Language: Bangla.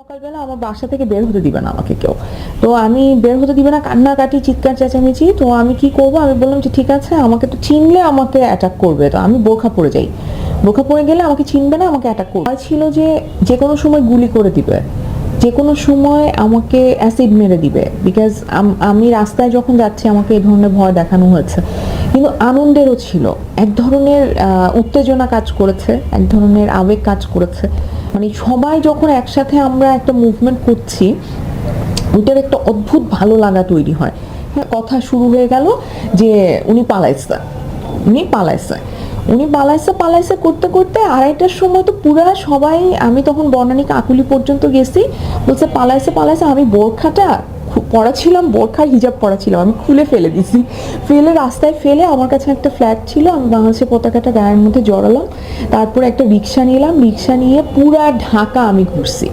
সকালবেলা আমার বাসা থেকে বের হতে দিবে না আমাকে কেউ। তো আমি বের হতে দিবে না, কান্নাকাটি, চিৎকার চেঁচামেচি। তো আমি কি করব, আমি বললাম যে ঠিক আছে, আমাকে তো চিনলে আমাকে অ্যাটাক করবে, তো আমি বোরখা পরে যাই। বোরখা পরে গেলে আমাকে চিনবে না, আমাকে অ্যাটাক করবে। আর ছিল যে যে কোনো সময় গুলি করে দিবে, যে কোনো সময় আমাকে অ্যাসিড মেরে দিবে, বিকজ আমি রাস্তায় যখন যাচ্ছি আমাকে এই ধরনের ভয় দেখানো হয়েছে। কিন্তু আনন্দেরও ছিল, এক ধরনের উত্তেজনা কাজ করেছে, এক ধরনের আবেগ কাজ করেছে। মানে সবাই যখন একসাথে আমরা একটা মুভমেন্ট করছি, ওইটার একটা অদ্ভুত ভালো লাগা তৈরি হয়। হ্যাঁ, কথা শুরু হয়ে গেল যে উনি পালাইছে, উনি পালাইছে, উনি পালাইছে পালাইছে করতে করতে 2:30টার সময় তো পুরা সবাই, আমি তখন বনানী কাকুলি পর্যন্ত গেছি, বলছে পালাইছে পালাইছে। আমি বোরখাটা পরা ছিলাম, বোরখার হিজাব পরা ছিলাম, আমি খুলে ফেলে দিছি। ফেলে রাস্তায় ফেলে, আমার কাছে একটা ফ্ল্যাট ছিল, আমি বাংলাদেশের পতাকাটা গায়ের মধ্যে জড়ালাম, তারপর একটা রিক্সা নিলাম, রিক্সা নিয়ে পুরা ঢাকা আমি ঘুরছি।